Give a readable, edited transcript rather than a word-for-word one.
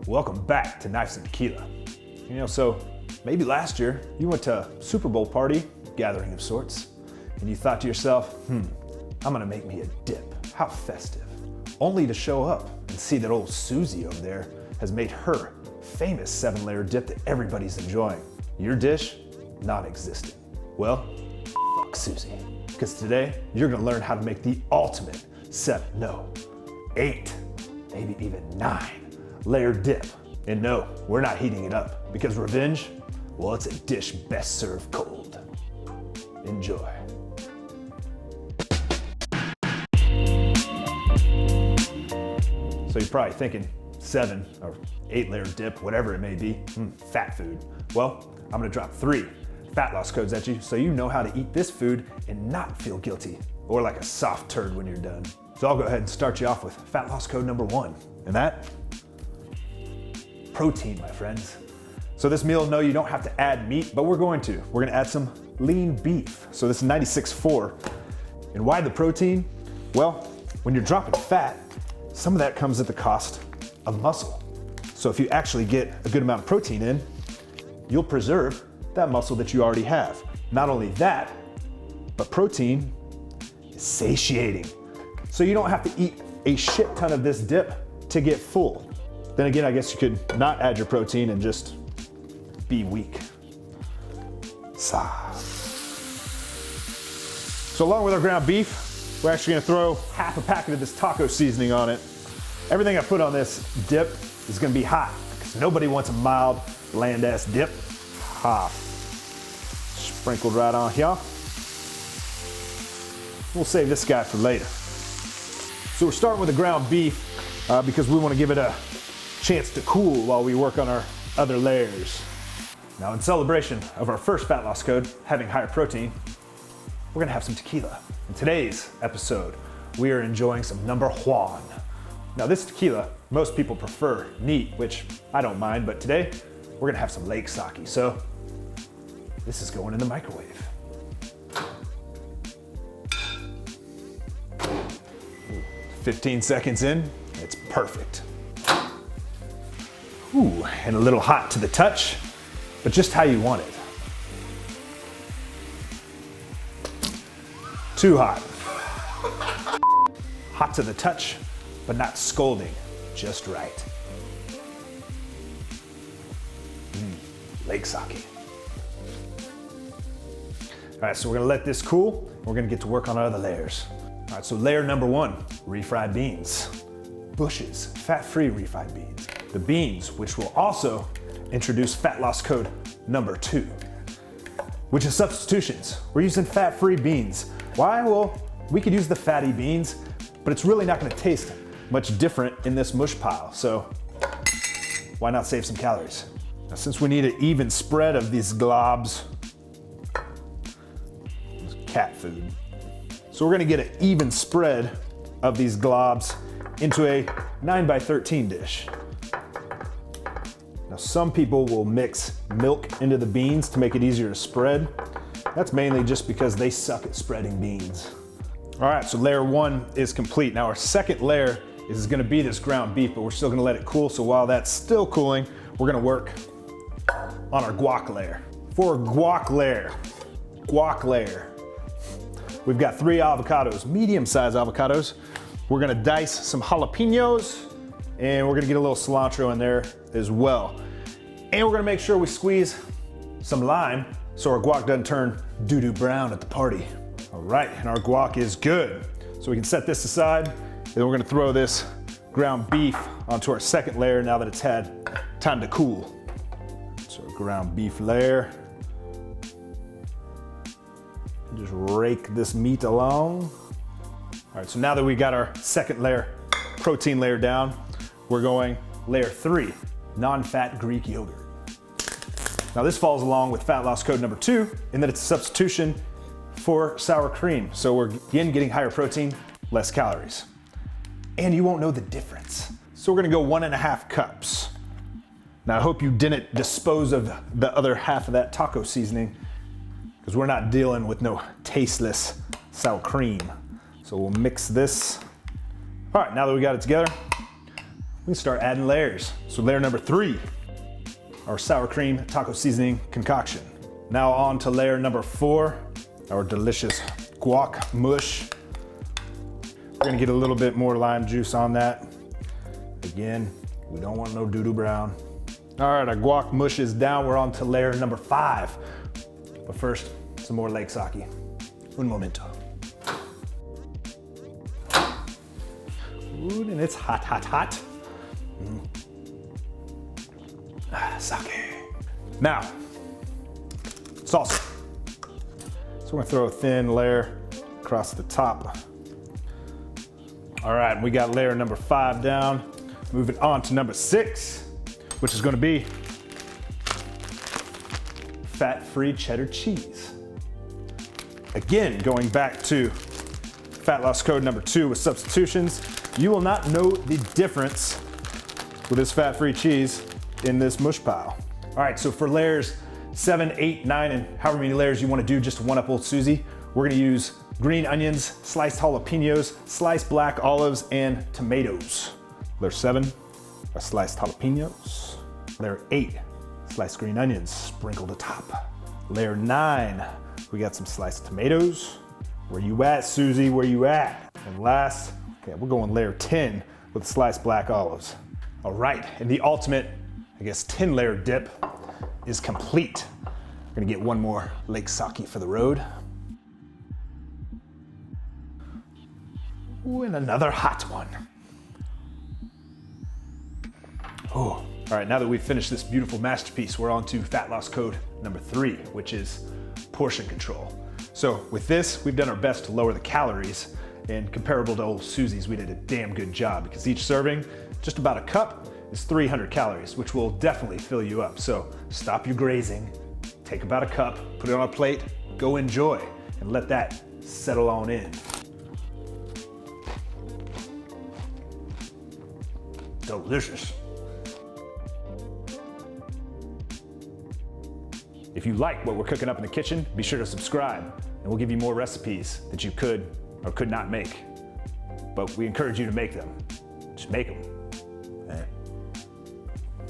Welcome back to Knives and Tequila. So maybe last year you went to a Super Bowl party, gathering of sorts, and you thought to yourself, I'm gonna make me a dip. How festive. Only to show up and see that old Susie over there has made her famous 7-layer dip that everybody's enjoying. Your dish, non-existent. Well, fuck Susie. Because today, you're gonna learn how to make the ultimate 8, maybe even 9-layer dip. And no, we're not heating it up because revenge, well, it's a dish best served cold. Enjoy. So you're probably thinking 7 or 8-layer dip, whatever it may be, fat food. Well, I'm gonna drop 3 fat loss codes at you so you know how to eat this food and not feel guilty or like a soft turd when you're done. So I'll go ahead and start you off with fat loss code number 1, and that, protein, my friends. So this meal, no, you don't have to add meat, but we're going to. We're gonna add some lean beef. So this is 96.4. And why the protein? Well, when you're dropping fat, some of that comes at the cost of muscle. So if you actually get a good amount of protein in, you'll preserve that muscle that you already have. Not only that, but protein is satiating. So you don't have to eat a shit ton of this dip to get full. Then again, I guess you could not add your protein and just be weak. So along with our ground beef, we're actually gonna throw half a packet of this taco seasoning on it. Everything I put on this dip is gonna be hot because nobody wants a mild, bland-ass dip. Sprinkled right on here. We'll save this guy for later. So we're starting with the ground beef because we want to give it a chance to cool while we work on our other layers. Now, in celebration of our first fat loss code, having higher protein, we're gonna have some tequila. In today's episode, we are enjoying some number Juan. Now this tequila, most people prefer neat, which I don't mind, but today we're gonna have some lake sake. So this is going in the microwave. 15 seconds in, it's perfect. Ooh, and a little hot to the touch, but just how you want it. Too hot. Hot to the touch, but not scalding, just right. Lake sake. All right, so we're gonna let this cool. We're gonna get to work on our other layers. All right, so layer number 1, refried beans. Bush's fat-free refried beans. The beans, which will also introduce fat loss code number 2, which is substitutions. We're using fat-free beans. Why? Well, we could use the fatty beans, but it's really not gonna taste much different in this mush pile. So why not save some calories? Now, since we need an even spread of these globs, cat food. So we're gonna get an even spread of these globs into a 9x13 dish. Now some people will mix milk into the beans to make it easier to spread. That's mainly just because they suck at spreading beans. All right, so layer 1 is complete. Now our second layer is gonna be this ground beef, but we're still gonna let it cool. So while that's still cooling, we're gonna work on our guac layer. For guac layer, we've got 3 avocados, medium-sized avocados. We're gonna dice some jalapenos, and we're gonna get a little cilantro in there as well. And we're gonna make sure we squeeze some lime so our guac doesn't turn doo-doo brown at the party. All right, and our guac is good. So we can set this aside, and then we're gonna throw this ground beef onto our second layer now that it's had time to cool. So ground beef layer. Just rake this meat along. All right, so now that we got our second layer, protein layer down, we're going layer 3, non-fat Greek yogurt. Now this falls along with fat loss code number 2 in that it's a substitution for sour cream. So we're again getting higher protein, less calories. And you won't know the difference. So we're gonna go 1.5 cups. Now I hope you didn't dispose of the other half of that taco seasoning because we're not dealing with no tasteless sour cream. So we'll mix this. All right, now that we got it together, can start adding layers. So layer number 3, our sour cream taco seasoning concoction. Now on to layer number 4, our delicious guac mush. We're gonna get a little bit more lime juice on that. Again, we don't want no doo-doo brown. All right, our guac mush is down. We're on to layer number 5. But first, some more lake sake. Un momento. Ooh, and it's hot, hot, hot. Sake. Now, salsa. So we're gonna throw a thin layer across the top. All right, we got layer number 5 down. Moving on to number 6, which is gonna be fat-free cheddar cheese. Again, going back to fat loss code number 2 with substitutions, you will not know the difference with this fat-free cheese in this mush pile. All right, so for layers 7, 8, 9, and however many layers you wanna do just to one-up Old Susie, we're gonna use green onions, sliced jalapenos, sliced black olives, and tomatoes. Layer 7, our sliced jalapenos. Layer 8, sliced green onions sprinkled atop. Layer 9, we got some sliced tomatoes. Where you at, Susie, where you at? And last, okay, we're going layer 10 with sliced black olives. All right, and the ultimate, 10-layer dip is complete. We're gonna get one more lake sake for the road. Ooh, and another hot one. Oh, all right, now that we've finished this beautiful masterpiece, we're on to fat loss code number 3, which is portion control. So with this, we've done our best to lower the calories, and comparable to Old Susie's, we did a damn good job because each serving, just about a cup, is 300 calories, which will definitely fill you up. So stop your grazing, take about a cup, put it on a plate, go enjoy, and let that settle on in. Delicious. If you like what we're cooking up in the kitchen, be sure to subscribe, and we'll give you more recipes that you could or could not make. But we encourage you to make them. Just make them.